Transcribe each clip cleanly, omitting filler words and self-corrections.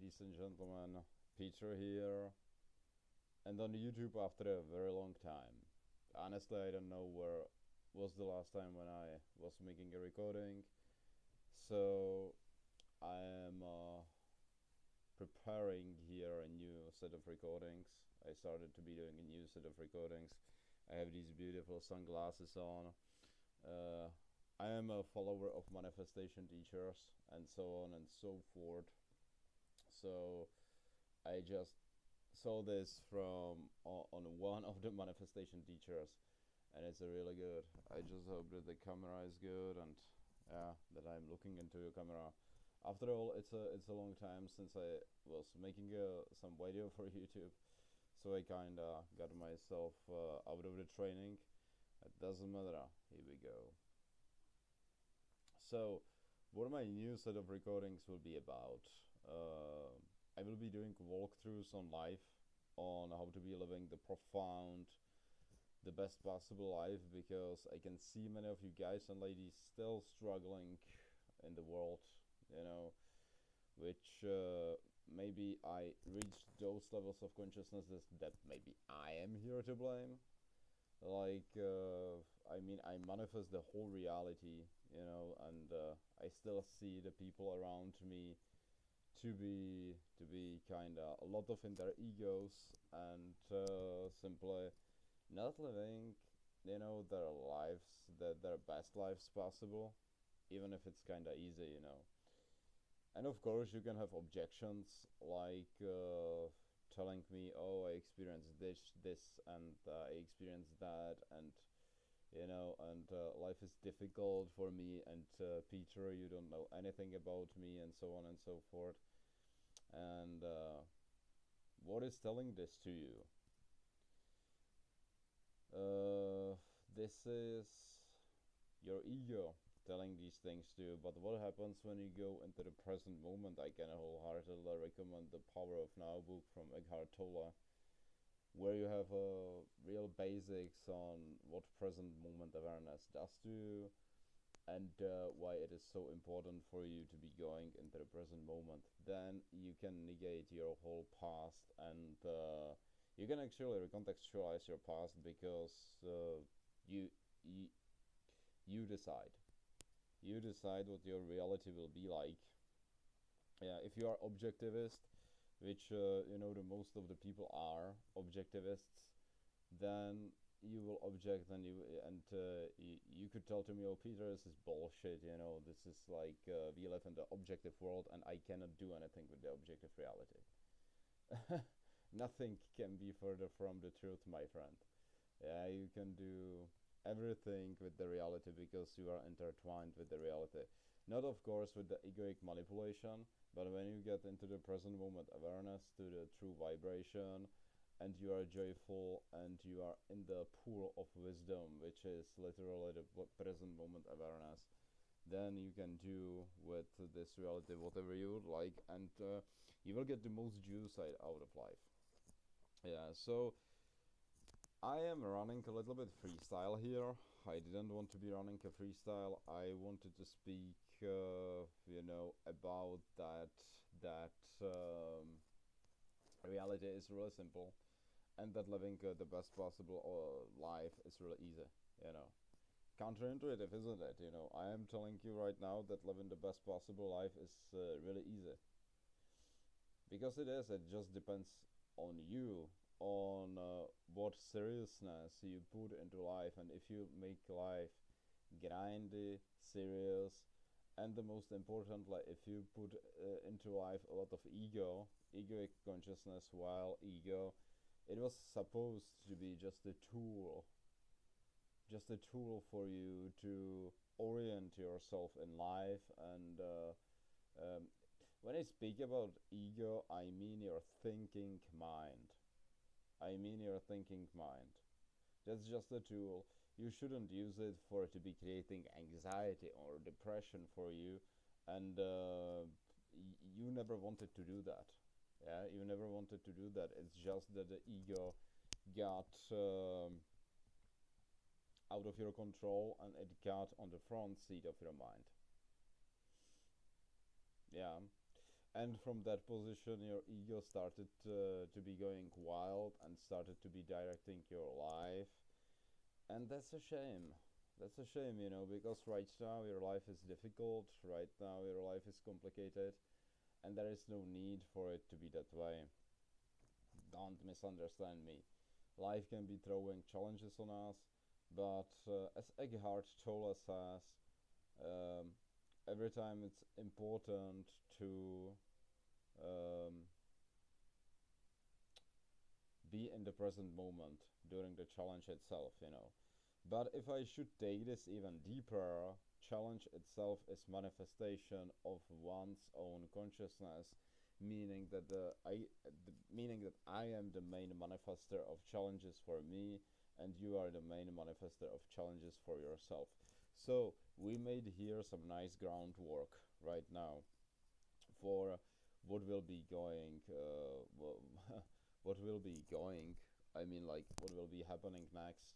ladies and gentlemen. Peter here, and on YouTube after a very long time. Honestly, I don't know where was the last time when I was making a recording, so I am preparing here a new set of recordings. I started to be doing a new set of recordings. I have these beautiful sunglasses on. Uh, I am a follower of manifestation teachers and so on and so forth. So I just saw this from on one of the manifestation teachers, and it's really good. I just hope that the camera is good and yeah, that I'm looking into your camera. After all, it's a long time since I was making some video for YouTube, so I kinda got myself out of the training. It doesn't matter. Here we go. So, what my new set of recordings will be about? Uh, I will be doing walkthroughs on life, on how to be living the profound, the best possible life, because I can see many of you guys and ladies still struggling in the world, you know, which maybe I reached those levels of consciousness that maybe I am here to blame. Like, I manifest the whole reality, and I still see the people around me to be kind of a lot of in their egos and simply not living, their lives, their best lives possible, even if it's kind of easy. And of course, you can have objections like telling me, "Oh, I experienced this, and I experienced that, and life is difficult for me, and Peter, you don't know anything about me," and so on and so forth. And what is telling this to you? Uh, this is your ego telling these things to you. But what happens when you go into the present moment? I can wholeheartedly recommend the Power of Now book from Eckhart Tolle, where you have real basics on what present moment awareness does to you, and why it is so important for you to be going into the present moment. Then you can negate your whole past, and you can actually recontextualize your past, because you, you you decide. You decide what your reality will be like. Yeah, if you are objectivist, which the most of the people are objectivists, then you will object, and you could tell to me, "Oh, Peter, this is bullshit. This is like we live in the objective world, and I cannot do anything with the objective reality." Nothing can be further from the truth, my friend. Yeah, you can do everything with the reality, because you are intertwined with the reality. Not, of course, with the egoic manipulation, but when you get into the present moment awareness, to the true vibration, and you are joyful, and you are in the pool of wisdom, which is literally the present moment awareness, then you can do with this reality whatever you would like, and you will get the most juice out of life. Yeah, so I am running a little bit freestyle here. I didn't want to be running a freestyle. I wanted to speak, about that reality is really simple, and that living the best possible life is really easy. You know, counterintuitive, isn't it? I am telling you right now that living the best possible life is really easy, because it is. It just depends on you, on what seriousness you put into life, and if you make life grindy, serious, and the most importantly, if you put into life a lot of egoic consciousness, while ego, it was supposed to be just a tool for you to orient yourself in life. And when I speak about ego, I mean your thinking mind. I mean your thinking mind. That's just a tool. You shouldn't use it for it to be creating anxiety or depression for you, and you never wanted to do that. Yeah, you never wanted to do that. It's just that the ego got out of your control, and it got on the front seat of your mind. Yeah, and from that position your ego started to be going wild and started to be directing your life, and that's a shame. That's a shame, because right now your life is difficult, right now your life is complicated, and there is no need for it to be that way. Don't misunderstand me. Life can be throwing challenges on us, but as Eckhart Tolle says, um, every time it's important to um, be in the present moment during the challenge itself. But if I should take this even deeper, challenge itself is manifestation of one's own consciousness, meaning that I am the main manifester of challenges for me, and you are the main manifester of challenges for yourself. So we made here some nice groundwork right now for what will be going. What will be going? I mean, like what will be happening next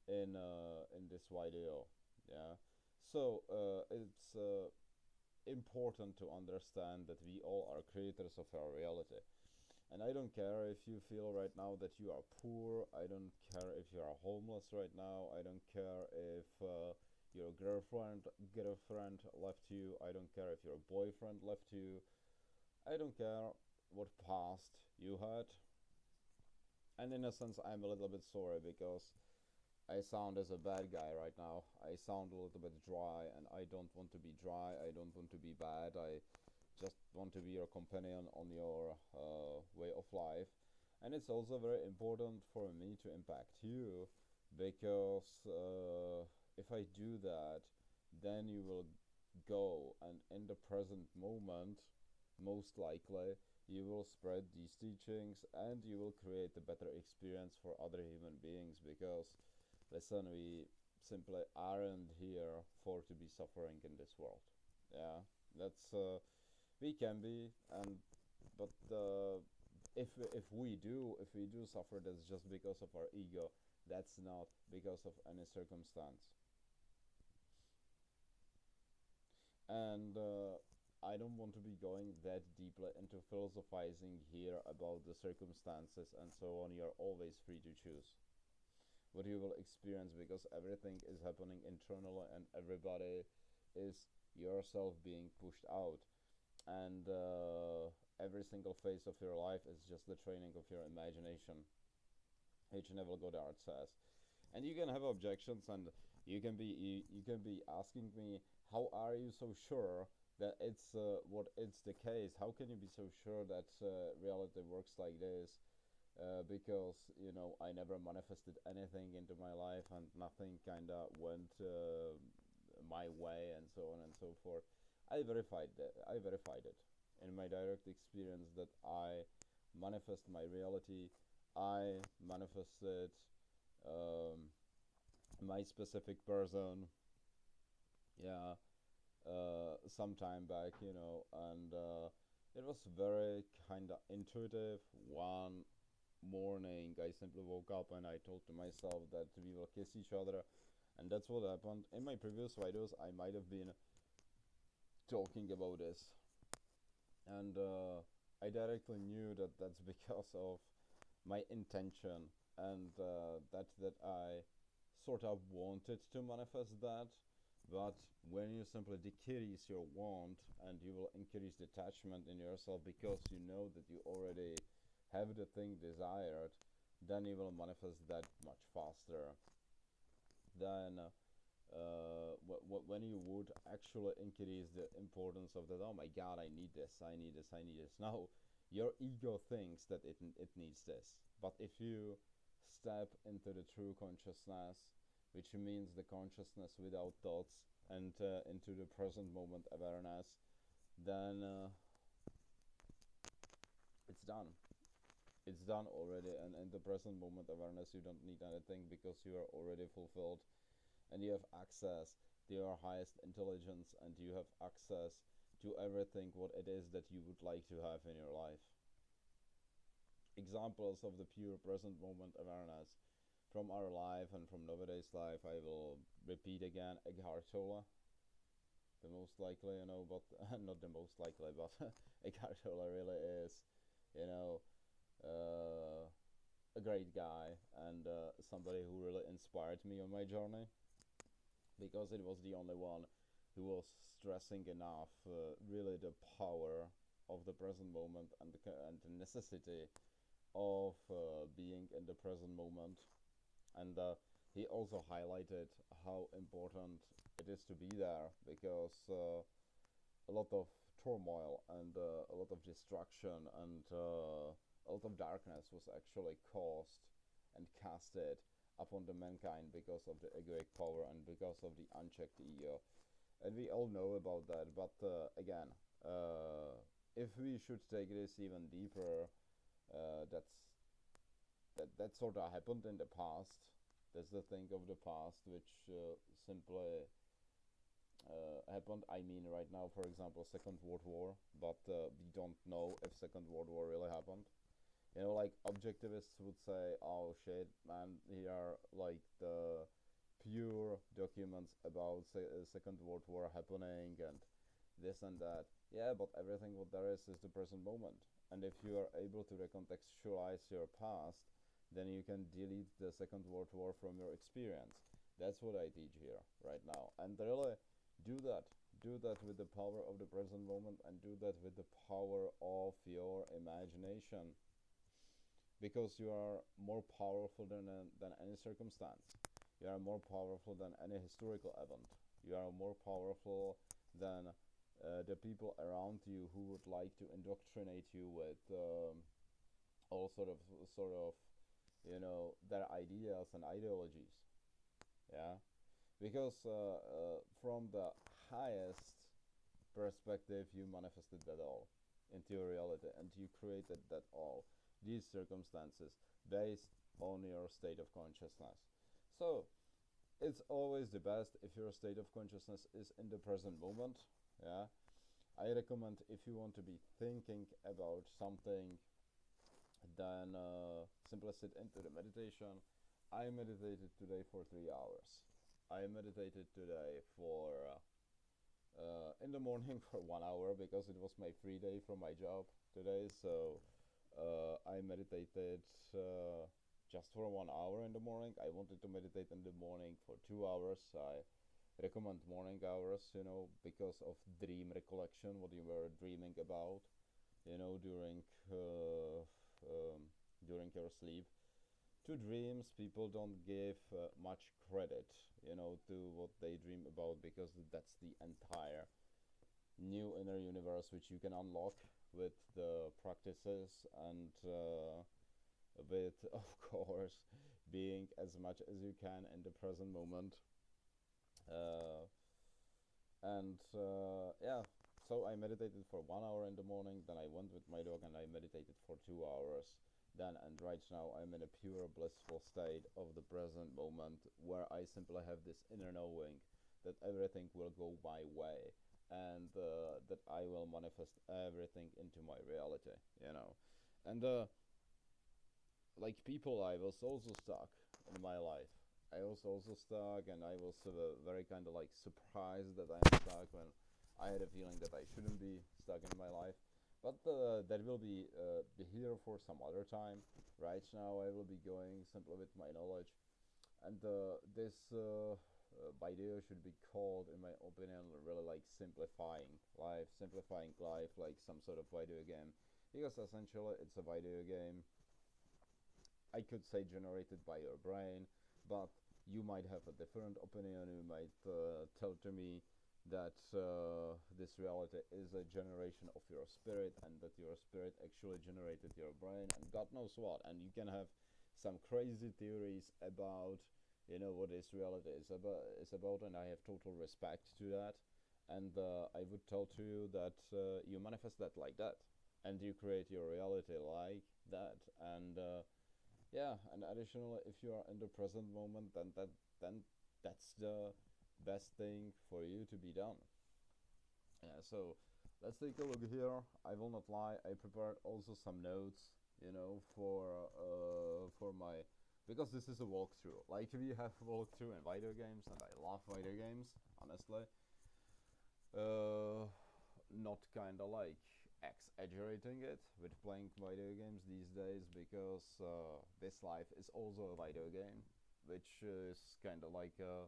in this video. Yeah. So it's important to understand that we all are creators of our reality. And I don't care if you feel right now that you are poor. I don't care if you are homeless right now. I don't care if your girlfriend left you. I don't care if your boyfriend left you. I don't care what past you had. And in a sense, I'm a little bit sorry because I sound as a bad guy right now. I sound a little bit dry, and I don't want to be dry. I don't want to be bad. I just want to be your companion on your way of life. And it's also very important for me to impact you, because if I do that, then you will go, and in the present moment, most likely, you will spread these teachings and you will create a better experience for other human beings, because listen, we simply aren't here for to be suffering in this world. Yeah, that's we can be, and but if we do suffer, that's just because of our ego. That's not because of any circumstance. And I don't want to be going that deeply into philosophizing here about the circumstances and so on. You're always free to choose what you will experience, because everything is happening internally and everybody is yourself being pushed out, and every single phase of your life is just the training of your imagination. H. Neville Goddard says. And you can have objections, and you can be asking me, how are you so sure that it's what it's the case? How can you be so sure that reality works like this? Because I never manifested anything into my life, and nothing kinda went my way, and so on and so forth. I verified it in my direct experience that I manifest my reality. I manifested um, my specific person. Yeah, some time back, and it was very kind of intuitive. One morning, I simply woke up and I told to myself that we will kiss each other, and that's what happened. In my previous videos, I might have been talking about this, and I directly knew that that's because of my intention, and that I sort of wanted to manifest that. But when you simply decrease your want, and you will increase detachment in yourself because you know that you already have the thing desired, then you will manifest that much faster than when you would actually increase the importance of that. Oh my god, I need this, I need this, I need this. Now your ego thinks that it needs this, but if you step into the true consciousness, which means the consciousness without thoughts, and into the present moment awareness, then it's done. It's done already, and in the present moment awareness, you don't need anything, because you are already fulfilled, and you have access to your highest intelligence, and you have access to everything what it is that you would like to have in your life. Examples of the pure present moment awareness from our life and from nowadays life, I will repeat again: Eckhart Tolle, the most likely, but not the most likely, but it actually really is, you know, uh, a great guy and somebody who really inspired me on my journey because it was the only one who was stressing enough really the power of the present moment and the necessity of being in the present moment. And he also highlighted how important it is to be there because a lot of turmoil and a lot of destruction and a lot of darkness was actually caused and casted upon the mankind because of the egoic power and because of the unchecked ego. And we all know about that, but again, if we should take this even deeper, that's that sort of happened in the past. That's the thing of the past, which simply happened. I mean, right now, for example, Second World War, but we don't know if Second World War really happened. Like objectivists would say, "Oh shit, man, here are like the pure documents about Second World War happening and this and that." Yeah, but everything what there is the present moment. And if you are able to recontextualize your past, then you can delete the Second World War from your experience. That's what I teach here right now. And really do that. Do that with the power of the present moment and do that with the power of your imagination because you are more powerful than any circumstance. You are more powerful than any historical event. You are more powerful than the people around you who would like to indoctrinate you with all sort of their ideas and ideologies. Yeah, because from the highest perspective, you manifested that all into your reality, and you created that all these circumstances based on your state of consciousness. So it's always the best if your state of consciousness is in the present moment. Yeah, I recommend if you want to be thinking about something, then simply sit into the meditation. I meditated today for 3 hours. I meditated today for in the morning for 1 hour because it was my free day from my job today. So I meditated just for 1 hour in the morning. I wanted to meditate in the morning for 2 hours. I recommend morning hours, because of dream recollection, what you were dreaming about, during your sleep. To dreams, people don't give much credit, to what they dream about because that's the entire new inner universe which you can unlock with the practices and with, of course, being as much as you can in the present moment. Uh, and yeah, so I meditated for 1 hour in the morning, then I went with my dog and I meditated for 2 hours. Then and right now I'm in a pure blissful state of the present moment where I simply have this inner knowing that everything will go my way and that I will manifest everything into my reality. And like people, I was also stuck in my life. I was also stuck, and I was very kind of like surprised that I'm stuck when I had a feeling that I shouldn't be stuck in my life. But that will be here for some other time. Right now, I will be going simply with my knowledge, and this video should be called, in my opinion, really like simplifying life, like some sort of video game, because essentially it's a video game. I could say generated by your brain, but you might have a different opinion. You might tell to me that this reality is a generation of your spirit and that your spirit actually generated your brain and God knows what. And you can have some crazy theories about what this reality is about, and I have total respect to that. And I would tell to you that you manifest that like that, and you create your reality like that. And yeah, and additionally, if you are in the present moment, then that's the best thing for you to be done. Yeah, so let's take a look here. I will not lie, I prepared also some notes, for my, because this is a walkthrough. Like we have walkthrough in video games, and I love video games, honestly. uh, not kind of like exaggerating it with playing video games these days, because this life is also a video game, which is kind of like a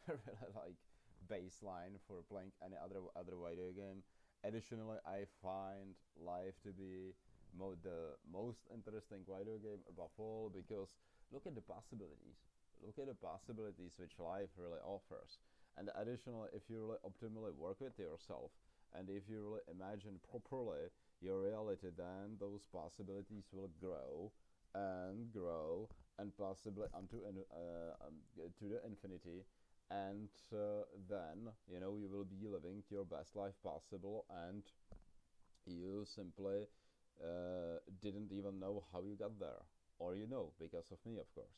really like baseline for playing any other video game. Additionally, I find life to be the most interesting video game above all, because look at the possibilities. Look at the possibilities which life really offers. And additionally, if you really optimally work with yourself, and if you really imagine properly your reality, then those possibilities will grow and possibly to the infinity. And then you will be living your best life possible, and you simply didn't even know how you got there, or because of me, of course.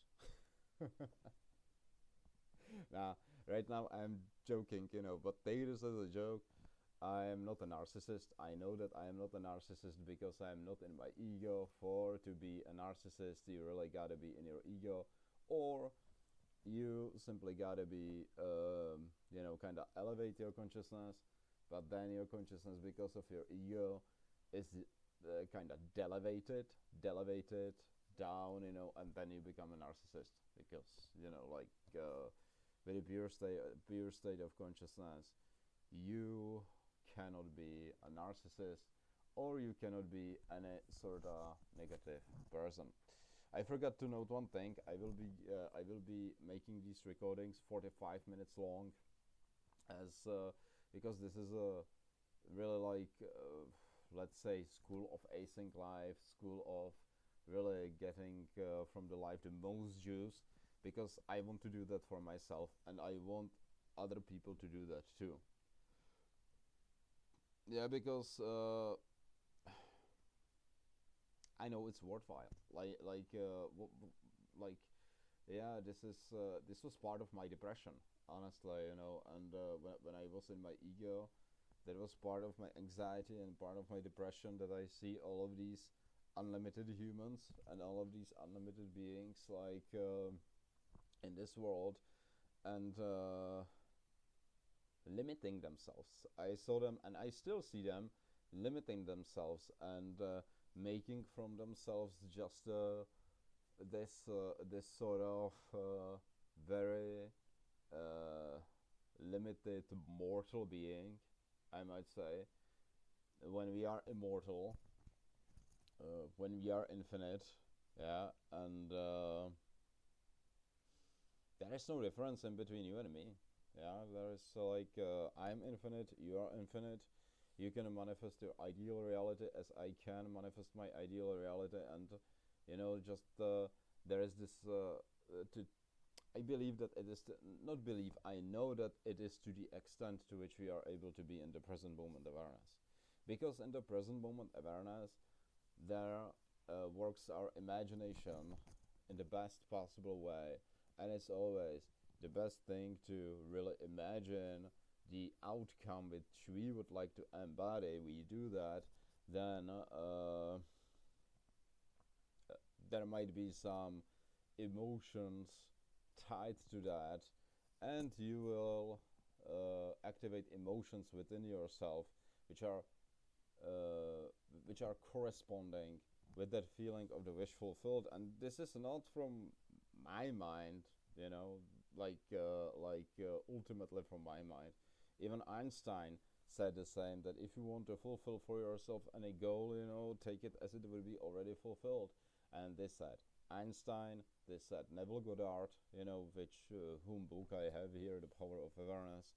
Now, right now I'm joking, but take this as a joke. I am not a narcissist. I know that I am not a narcissist because I am not in my ego. For to be a narcissist, you really gotta be in your ego, or you simply gotta be, kind of elevate your consciousness, but then your consciousness, because of your ego, is kind of elevated down, and then you become a narcissist, because like with a pure state of consciousness, you cannot be a narcissist, or you cannot be any sort of negative person. I forgot to note one thing. I will be making these recordings 45 minutes long, as because this is a really like, let's say, school of async life, school of really getting from the life the most juice, because I want to do that for myself, and I want other people to do that too. Yeah, because I know it's worthwhile. Like yeah, this was part of my depression, honestly, and when I was in my ego, that was part of my anxiety and part of my depression, that I see all of these unlimited humans and all of these unlimited beings, like in this world, and limiting themselves. I saw them, and I still see them limiting themselves, and making from themselves just this sort of very uh, limited mortal being, I might say. When we are immortal, when we are infinite, yeah, and there is no difference in between you and me. Yeah, there is like, I'm infinite, you are infinite. You can manifest your ideal reality as I can manifest my ideal reality, and just there is this to I believe that it is not believe, I know that it is to the extent to which we are able to be in the present moment awareness, because in the present moment awareness, there works our imagination in the best possible way, and it's always the best thing to really imagine the outcome which we would like to embody. We do that, then there might be some emotions tied to that, and you will activate emotions within yourself, which are uh, which are corresponding with that feeling of the wish fulfilled. And this is not from my mind, ultimately from my mind. Even Einstein said the same, that if you want to fulfill for yourself any goal, take it as it will be already fulfilled. And this said Einstein, this said Neville Goddard, which whom book I have here, The Power of Awareness.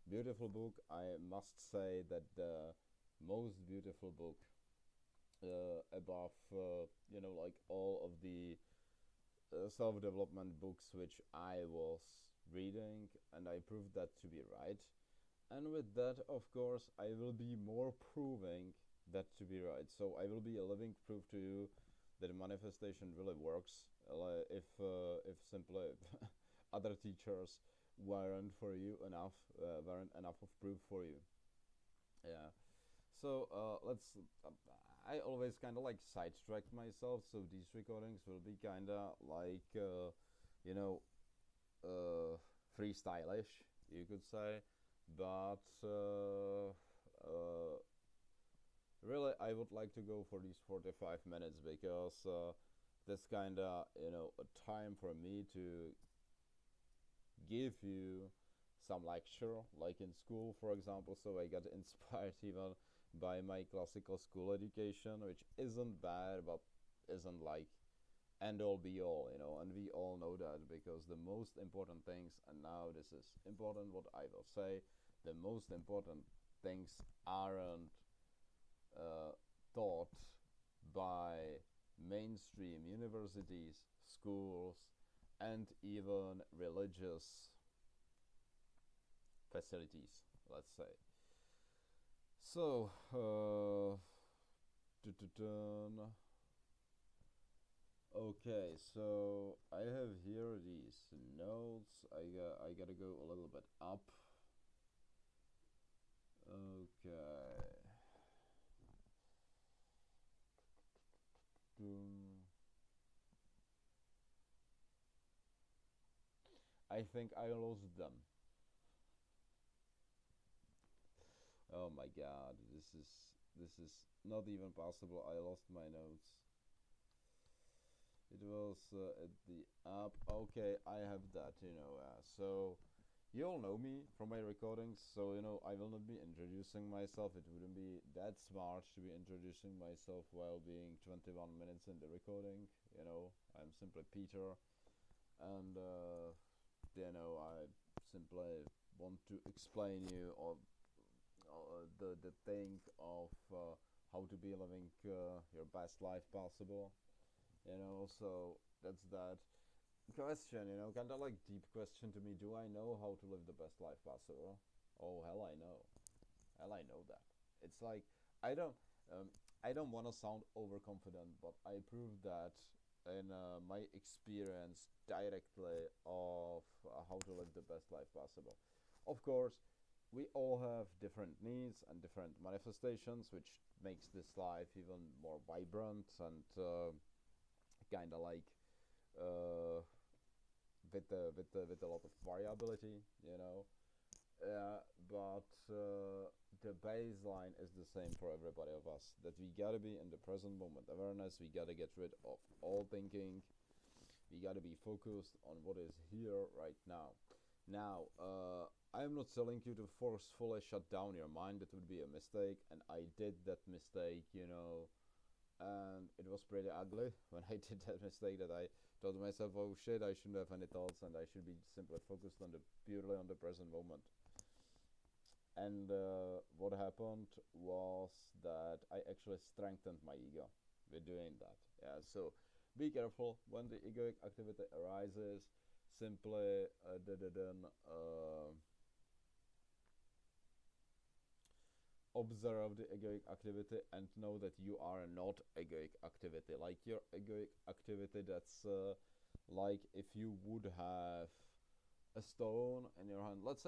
Beautiful book. I must say that the most beautiful book above, like all of the self-development books which I was reading, and I proved that to be right. And with that, of course, I will be more proving that to be right. So I will be a living proof to you that manifestation really works. If simply other teachers weren't enough of proof for you. Yeah. So let's. I always kind of like sidetrack myself, so these recordings will be kind of like, you know, uh, freestylish, you could say. but really I would like to go for these 45 minutes because this kind of a time for me to give you some lecture like in school, for example, so I got inspired even by my classical school education, which isn't bad but isn't like end all be all, and we all know that because the most important things, and now this is important what I will say, the most important things aren't uh, taught by mainstream universities, schools, and even religious facilities, let's say. So, okay, so I have here these notes. I gotta go a little bit up. Okay. I think I lost them. Oh my god, this is not even possible. I lost my notes. It was at the app. Okay, I have that. So you all know me from my recordings. So I will not be introducing myself. It wouldn't be that smart to be introducing myself while being 21 minutes in the recording. I'm simply Peter, and I simply want to explain you or the thing of how to be living your best life possible. So that's that question. Kind of like deep question to me. Do I know how to live the best life possible? Oh hell, I know. Hell, I know that. It's like I don't. Um, I don't want to sound overconfident, but I proved that in my experience directly of how to live the best life possible. Of course, we all have different needs and different manifestations, which makes this life even more vibrant and kind of like uh, with a lot of variability, but the baseline is the same for everybody of us. That we gotta be in the present moment awareness. We gotta get rid of all thinking. We gotta be focused on what is here right now. Now, I'm not telling you to forcefully shut down your mind. That would be a mistake, and I did that mistake, and it was pretty ugly when I did that mistake. That I told myself, "Oh shit, I shouldn't have any thoughts, and I should be simply focused on the purely on the present moment." And what happened was that I actually strengthened my ego with doing that. Yeah, so be careful when the egoic activity arises. Simply observe the egoic activity and know that you are not egoic activity. Like your egoic activity, that's like if you would have a stone in your hand. Let's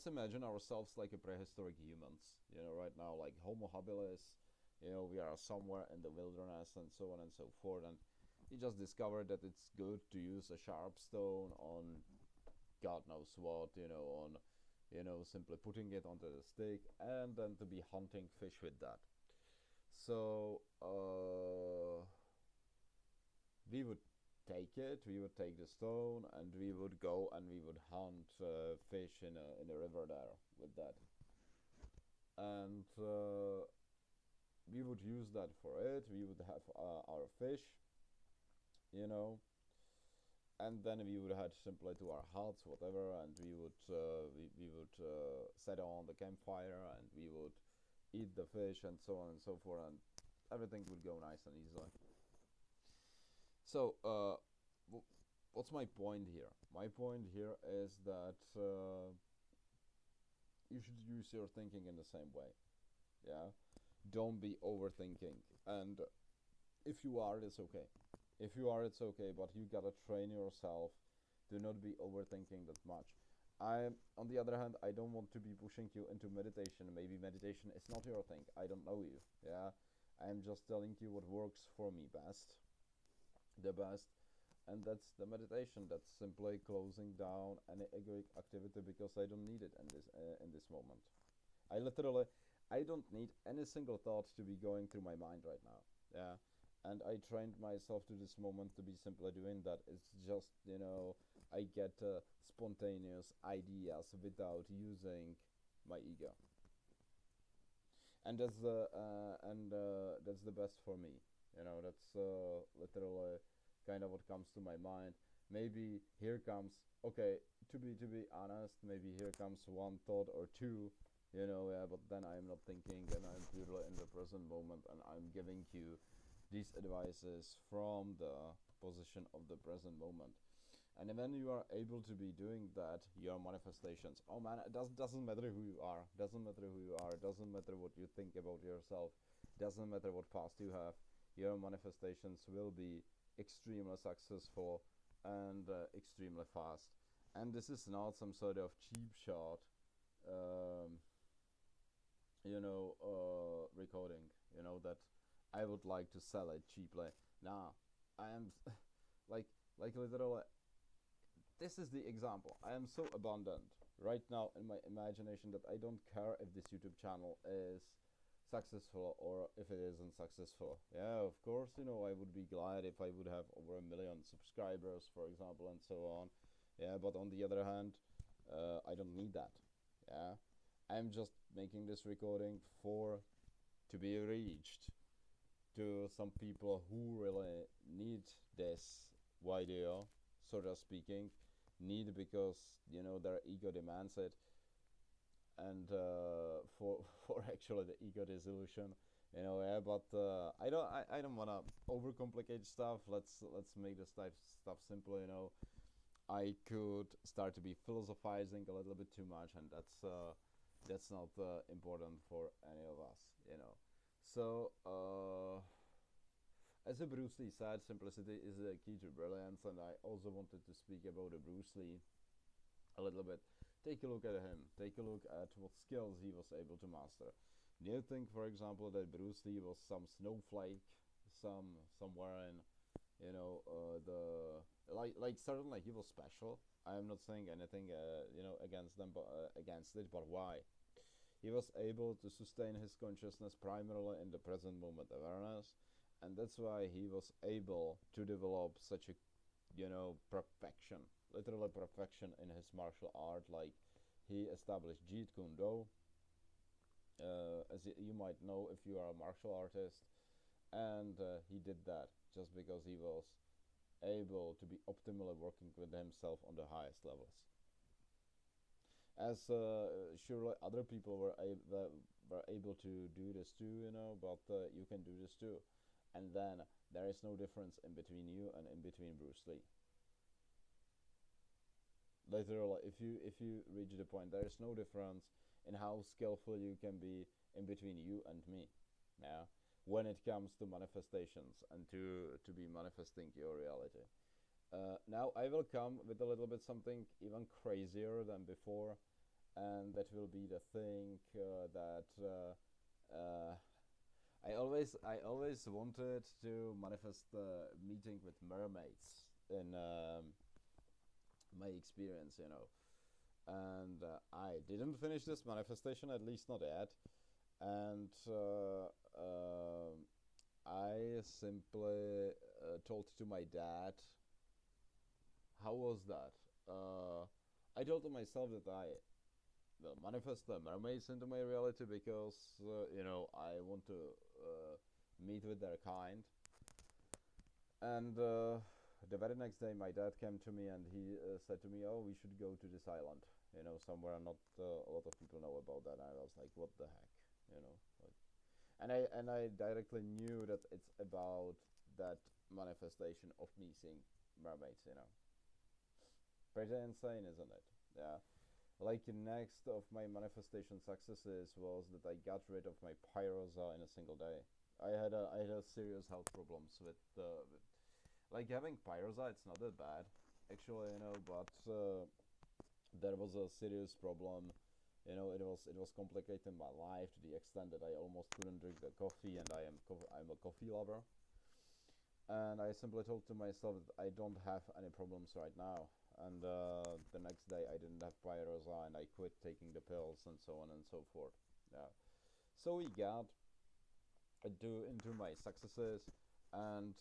imagine ourselves like a prehistoric humans. Right now, like Homo habilis. We are somewhere in the wilderness and so on and so forth. And you just discovered that it's good to use a sharp stone on God knows what. On simply putting it onto the stick and then to be hunting fish with that. So we would we would take the stone, and we would go and we would hunt fish in a river there with that. And we would use that for it. We would have our fish, you know, and then we would head simply to our huts, whatever, and we would set on the campfire, and we would eat the fish and so on and so forth, and everything would go nice and easily. So, what's my point here? My point here is that you should use your thinking in the same way. Yeah, don't be overthinking, and if you are, it's okay. If you are, it's okay, but you gotta train yourself to not be overthinking that much. On the other hand, I don't want to be pushing you into meditation. Maybe meditation is not your thing. I don't know you. Yeah, I'm just telling you what works for me best, the best, and that's the meditation. That's simply closing down any egoic activity because I don't need it in this moment. I literally, I don't need any single thought to be going through my mind right now. Yeah, and I trained myself to this moment to be simply doing that. It's just, I get spontaneous ideas without using my ego, and that's the best for me. That's literally kind of what comes to my mind. Maybe here comes, okay, to be honest, maybe here comes one thought or two, yeah, but then I'm not thinking, and I'm purely in the present moment, and I'm giving you these advices from the position of the present moment. And when you are able to be doing that, your manifestations, oh man, it doesn't matter who you are, doesn't matter who you are, doesn't matter what you think about yourself, doesn't matter what past you have, your manifestations will be extremely successful and extremely fast. And this is not some sort of cheap shot, um, recording, that I would like to sell it cheaply. Nah, I am like literally, this is the example. I am so abundant right now in my imagination that I don't care if this YouTube channel is successful or if it isn't successful. Yeah, of course, I would be glad if I would have over 1 million subscribers, for example, and so on. Yeah, but on the other hand, I don't need that. Yeah, I'm just making this recording for to be reached to some people who really need this video, sort of speaking, need because their ego demands it, and for for actually the ego dissolution, yeah. But I don't want to overcomplicate stuff. Let's make the stuff simple. I could start to be philosophizing a little bit too much, and that's not important for any of us. So as a Bruce Lee said, simplicity is the key to brilliance, and I also wanted to speak about a Bruce Lee a little bit. Take a look at him. Take a look at what skills he was able to master. Do you think, for example, that Bruce Lee was some snowflake, somewhere in, the like certainly he was special. I am not saying anything, against them, but against it. But why? He was able to sustain his consciousness primarily in the present moment awareness, and that's why he was able to develop such a, perfection, literally perfection in his martial art. Like, he established Jeet Kune Do, as you might know if you are a martial artist, and he did that just because he was able to be optimally working with himself on the highest levels. As surely other people were able to do this too, but you can do this too. And then there is no difference in between you and in between Bruce Lee. Literally, if you reach the point, there is no difference in how skillful you can be in between you and me. Yeah, when it comes to manifestations and to be manifesting your reality. Now I will come with a little bit something even crazier than before, and that will be the thing that I always wanted to manifest meeting with mermaids in my experience, and I didn't finish this manifestation, at least not yet, and I simply told to my dad, how was that? I told to myself that I will manifest the mermaids into my reality because I want to meet with their kind. And the very next day, my dad came to me and he said to me, "Oh, we should go to this island, somewhere not a lot of people know about that." And I was like, "What the heck?" Like, and I directly knew that it's about that manifestation of me seeing mermaids. Pretty insane, isn't it? Yeah. Like, next of my manifestation successes was that I got rid of my pyrosa in a single day. I had serious health problems with like having pyrosa. It's not that bad, actually, but there was a serious problem. It was complicating my life to the extent that I almost couldn't drink the coffee, and I'm a coffee lover. And I simply told to myself that I don't have any problems right now. And the next day I didn't have pyrosa and I quit taking the pills and so on and so forth. Yeah. So we got into my successes, and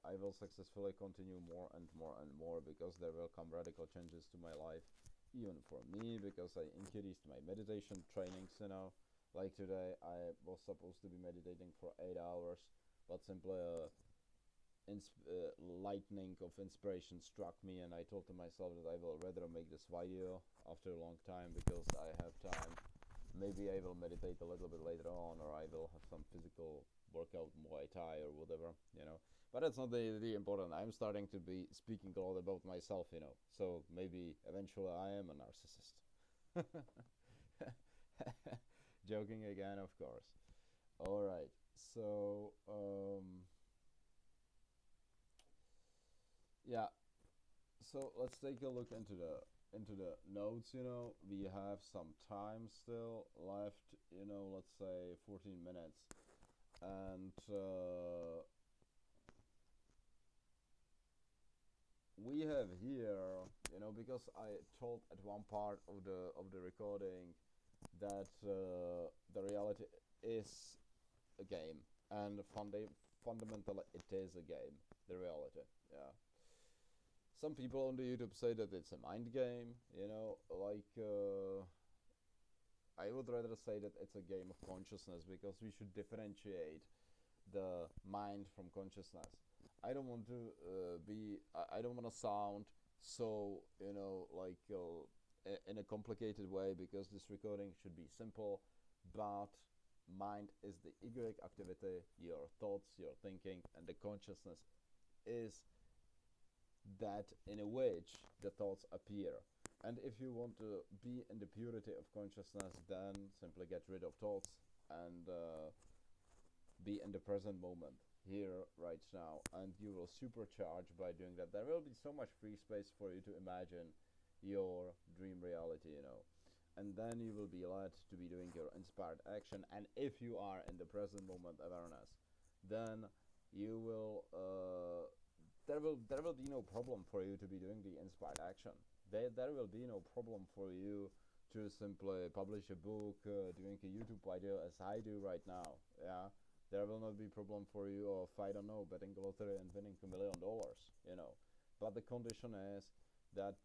I will successfully continue more and more and more because there will come radical changes to my life, even for me, because I increased my meditation trainings. Like today, I was supposed to be meditating for 8 hours, but simply lightning of inspiration struck me, and I told to myself that I will rather make this video after a long time because I have time. Maybe I will meditate a little bit later on, or I will have some physical workout, Muay Thai or whatever. But that's not the important. I'm starting to be speaking a lot about myself. So maybe eventually I am a narcissist. Joking again, of course. All right. So yeah. So let's take a look into the notes. We have some time still left. Let's say 14 minutes, and we have here. Because I told at one part of the recording that the reality is a game, and fundamentally it is a game. The reality, yeah. Some people on the YouTube say that it's a mind game. Like I would rather say that it's a game of consciousness because we should differentiate the mind from consciousness. I don't want to be. I don't want to sound so like in a complicated way because this recording should be simple, but mind is the egoic activity, your thoughts, your thinking, and the consciousness is that in which the thoughts appear. And if you want to be in the purity of consciousness, then simply get rid of thoughts and be in the present moment, here, right now, and you will supercharge by doing that. There will be so much free space for you to imagine your dream reality. And then you will be led to be doing your inspired action. And if you are in the present moment awareness, then you will there will be no problem for you to be doing the inspired action. There will be no problem for you to simply publish a book, doing a YouTube video as I do right now. Yeah, there will not be problem for you of, I don't know, betting the lottery and winning $1 million. But the condition is that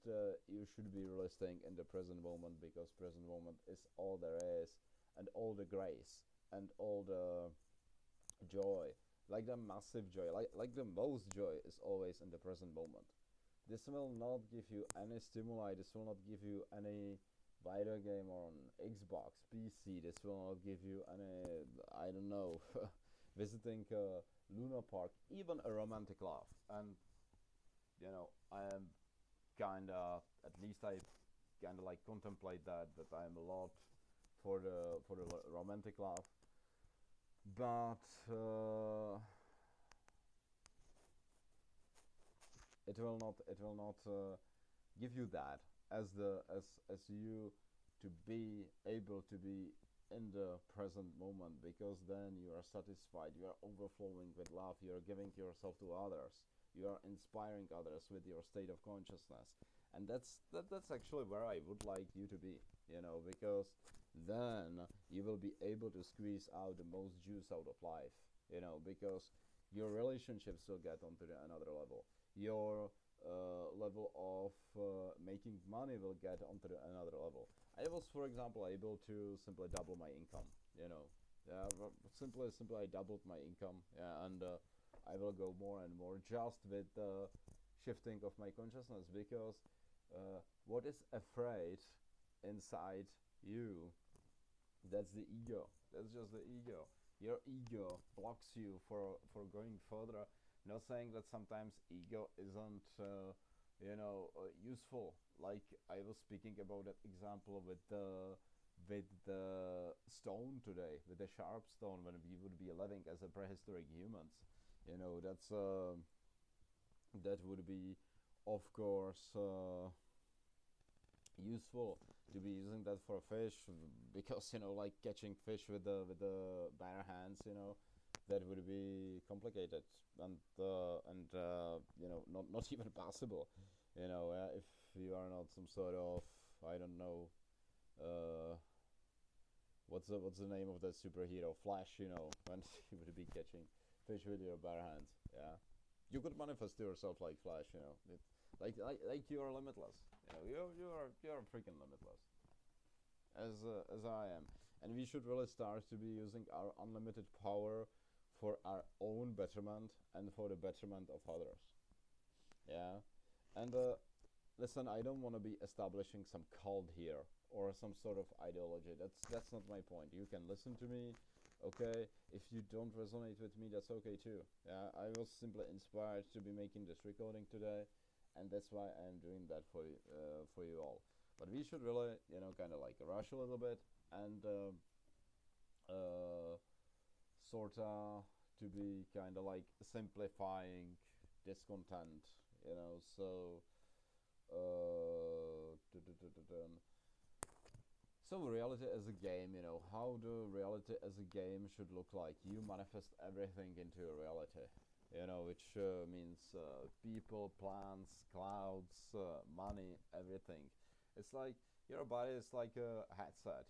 you should be really staying in the present moment because present moment is all there is, and all the grace and all the joy, like the massive joy, like the most joy is always in the present moment. This will not give you any stimuli. This will not give you any video game on Xbox, PC. This will not give you any, I don't know, visiting a Luna Park, even a romantic love. And I am at least I kinda like contemplate that I am a lot for the romantic love, but it will not give you that as you to be able to be in the present moment, because then you are satisfied, you are overflowing with love, you are giving yourself to others, you are inspiring others with your state of consciousness. And that's actually where I would like you to be, because then you will be able to squeeze out the most juice out of life, because your relationships will get onto another level, your level of making money will get onto another level. I was, for example, able to simply double my income. Yeah, simply I doubled my income. Yeah, and I will go more and more just with the shifting of my consciousness, because what is afraid inside you, that's the ego. That's just the ego. Your ego blocks you for going further. Not saying that sometimes ego isn't useful. Like I was speaking about that example with the stone today, with the sharp stone, when we would be living as a prehistoric humans. That's that would be, of course, useful to be using that for fish, because like catching fish with the bare hands, that would be complicated and not even possible. If you are not some sort of, I don't know, uh, what's the name of that superhero? Flash. When you would be catching fish with your bare hands. Yeah, you could manifest yourself like Flash. Like you are limitless. You're freaking limitless, as I am, and we should really start to be using our unlimited power for our own betterment and for the betterment of others. Yeah, and listen, I don't want to be establishing some cult here or some sort of ideology. That's not my point. You can listen to me, okay? If you don't resonate with me, that's okay too. Yeah, I was simply inspired to be making this recording today, and that's why I'm doing that for you all. But we should really, kind of like rush a little bit and uh, sort of to be kind of like simplifying discontent. So uh, so reality as a game, how the reality as a game should look like. You manifest everything into a reality, which means people, plants, clouds, money, everything. It's like your body is like a headset,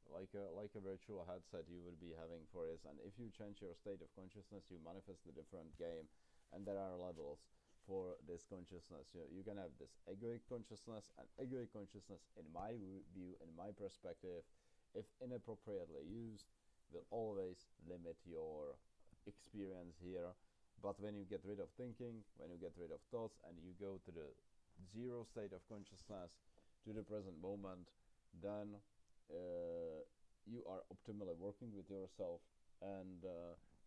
like a virtual headset you would be having for this. And if you change your state of consciousness, you manifest a different game, and there are levels for this consciousness. You can have this egoic consciousness, and egoic consciousness, in my view, in my perspective, if inappropriately used, will always limit your experience here. But when you get rid of thinking, when you get rid of thoughts, and you go to the zero state of consciousness, to the present moment, then you are optimally working with yourself, and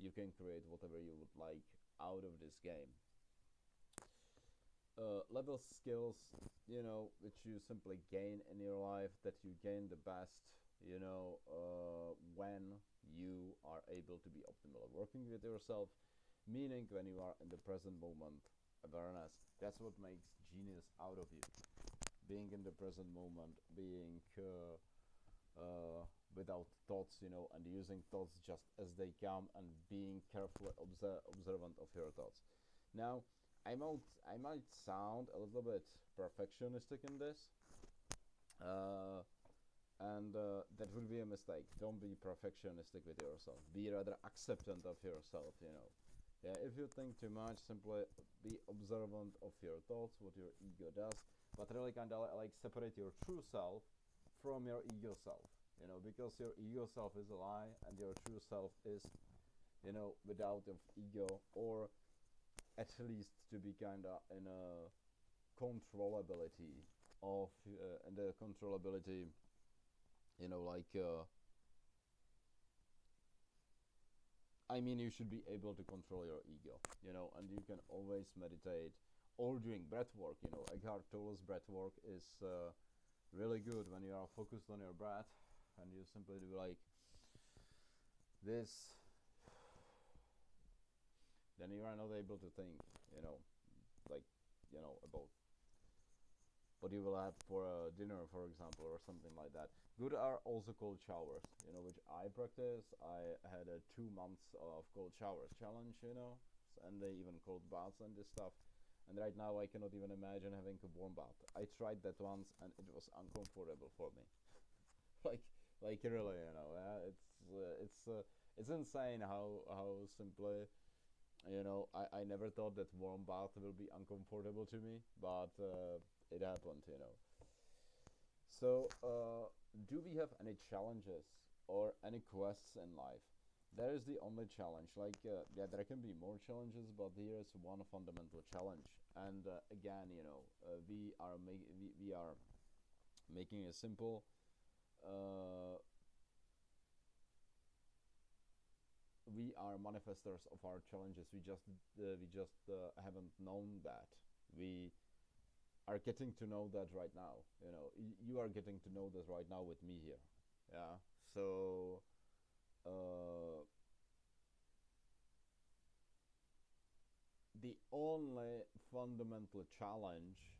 you can create whatever you would like out of this game. Level skills, which you simply gain in your life, that you gain the best, when you are able to be optimally working with yourself, meaning when you are in the present moment awareness. That's what makes genius out of you. Being in the present moment, being without thoughts, and using thoughts just as they come, and being carefully observant of your thoughts. Now, I might sound a little bit perfectionistic in this, and that would be a mistake. Don't be perfectionistic with yourself. Be rather acceptant of yourself. Yeah, if you think too much, simply be observant of your thoughts, what your ego does, but really kind of like separate your true self from your ego self. Because your ego self is a lie, and your true self is, without of ego, or at least to be kind of in a controllability of and the controllability, like I mean, you should be able to control your ego, and you can always meditate or doing breath work. Eckhart Tolle's breath work is really good when you are focused on your breath, and you simply do like this, then you are not able to think, like, about what you will have for dinner, for example, or something like that. Good are also cold showers, which I practice. I had a 2 months of cold showers challenge, and they even cold baths and this stuff. And right now I cannot even imagine having a warm bath. I tried that once, and it was uncomfortable for me. like, like really, it's insane how simply. I never thought that warm bath will be uncomfortable to me, but it happened. So, do we have any challenges or any quests in life? That is the only challenge. Like, yeah, there can be more challenges, but here is one fundamental challenge. And again, we are making a simple. Uh, we are manifestors of our challenges. We just haven't known that. We are getting to know that right now. You are getting to know this right now with me here. Yeah. So the only fundamental challenge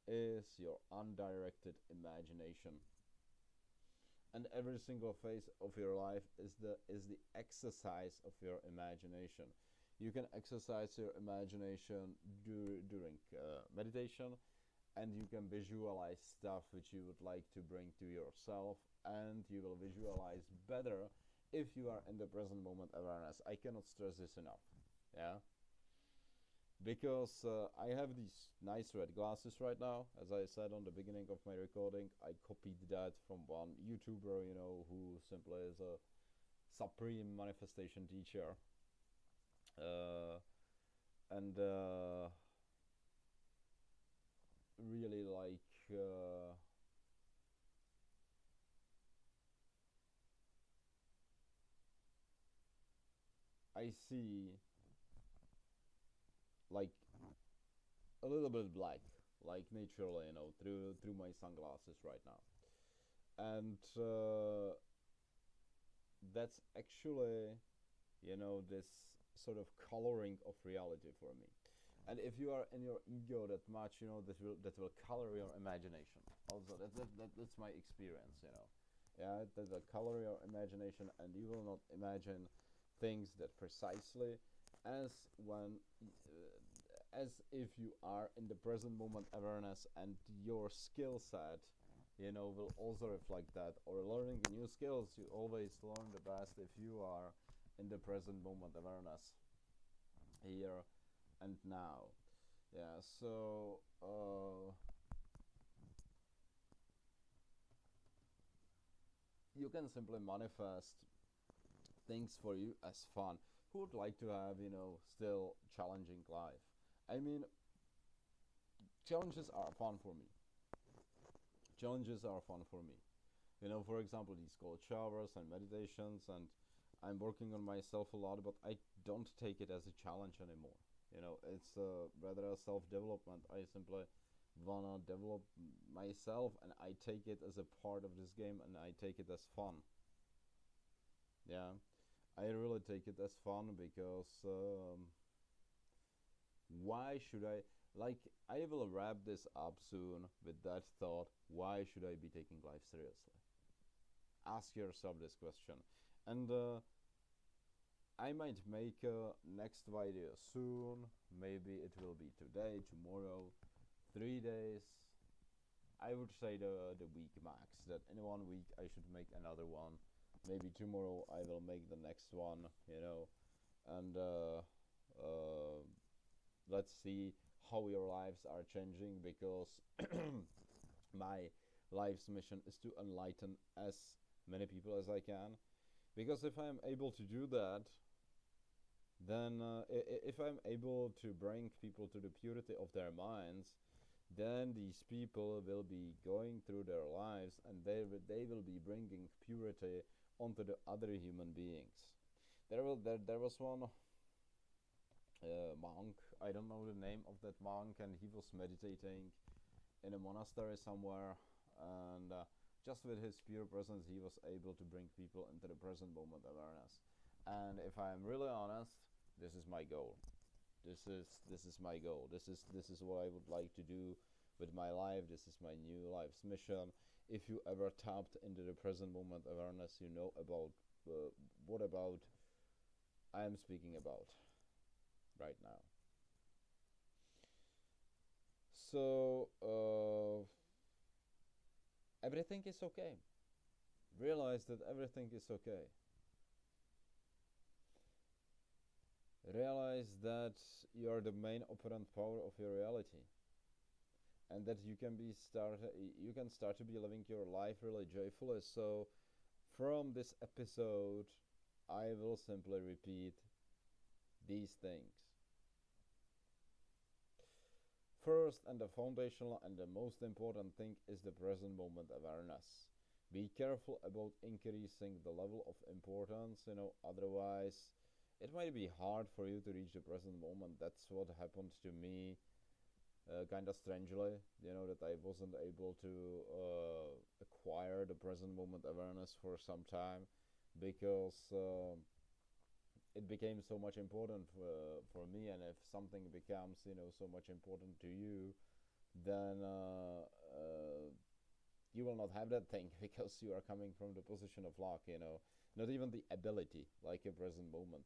is your undirected imagination. and every single phase of your life is the exercise of your imagination. You can exercise your imagination during meditation, and you can visualize stuff which you would like to bring to yourself, and you will visualize better if you are in the present moment awareness. I cannot stress this enough. Yeah, because I have these nice red glasses right now. As I said on the beginning of my recording, I copied that from one YouTuber, who simply is a supreme manifestation teacher. And really like I see like a little bit black, like naturally, through my sunglasses right now. And that's actually, this sort of coloring of reality for me. And if you are in your ego that much, that will color your imagination. Also, that's my experience. Yeah, that will color your imagination, and you will not imagine things that precisely as when as if you are in the present moment awareness, and your skill set will also reflect that. Or learning new skills, you always learn the best if you are in the present moment awareness, here and now. Yeah, so you can simply manifest things for you as fun. Who would like to have, still challenging life? I mean, challenges are fun for me. Challenges are fun for me. For example, these cold showers and meditations, and I'm working on myself a lot, but I don't take it as a challenge anymore. It's rather a self-development. I simply wanna develop myself, and I take it as a part of this game, and I take it as fun. Yeah, I really take it as fun because why should I? Like, I will wrap this up soon with that thought. Why should I be taking life seriously? Ask yourself this question. And I might make a next video soon. Maybe it will be today, tomorrow, 3 days. I would say the week max. That in 1 week I should make another one. Maybe tomorrow I will make the next one. And let's see how your lives are changing, because my life's mission is to enlighten as many people as I can. Because if I'm able to do that, then if I'm able to bring people to the purity of their minds, then these people will be going through their lives, and they will be bringing purity onto the other human beings. There was one monk. I don't know the name of that monk, and he was meditating in a monastery somewhere, and just with his pure presence, he was able to bring people into the present moment awareness. And if I'm really honest, this is my goal. This is my goal. This is what I would like to do with my life. This is my new life's mission. If you ever tapped into the present moment awareness, you know about what about I am speaking about right now. So everything is okay. Realize that everything is okay. Realize that you are the main operant power of your reality, and that you can start to be living your life really joyfully. So from this episode, I will simply repeat these things. First, and the foundational and the most important thing, is the present moment awareness. Be careful about increasing the level of importance, otherwise it might be hard for you to reach the present moment. That's what happened to me, kind of strangely, that I wasn't able to acquire the present moment awareness for some time, because it became so much important for me. And if something becomes so much important to you, then you will not have that thing because you are coming from the position of luck, not even the ability like a present moment,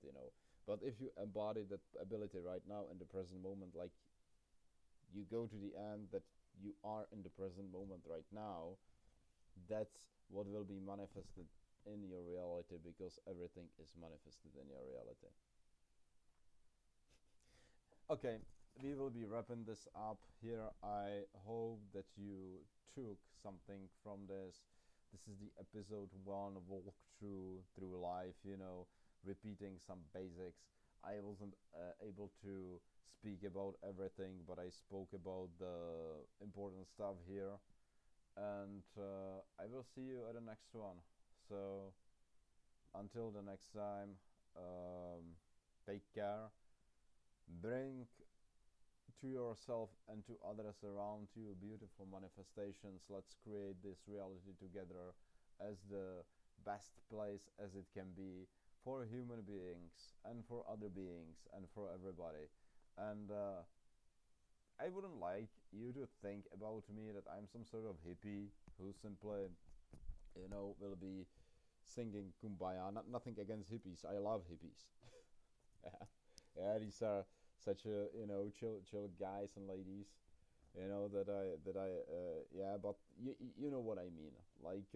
but if you embody that ability right now in the present moment, like you go to the end that you are in the present moment right now, that's what will be manifested in your reality, because everything is manifested in your reality. Okay, we will be wrapping this up here. I hope that you took something from this. This is the episode 1 walkthrough through life, repeating some basics. I wasn't able to speak about everything, but I spoke about the important stuff here. And I will see you at the next one. So, until the next time, take care. Bring to yourself and to others around you beautiful manifestations. Let's create this reality together as the best place as it can be for human beings and for other beings and for everybody. And I wouldn't like you to think about me that I'm some sort of hippie who simply, will be singing kumbaya. Nothing against hippies. I love hippies. Yeah, yeah, these are such a chill guys and ladies. Yeah, but you know what I mean. Like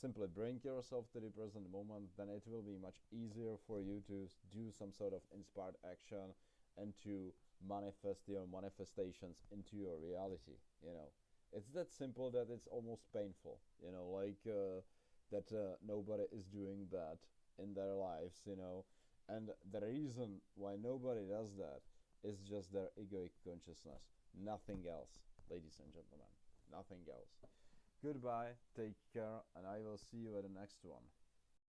simply bring yourself to the present moment, then it will be much easier for you to do some sort of inspired action and to manifest your manifestations into your reality. It's that simple that it's almost painful. Like that nobody is doing that in their lives. And the reason why nobody does that is just their egoic consciousness. Nothing else, ladies and gentlemen. Nothing else. Goodbye, take care, and I will see you at the next one.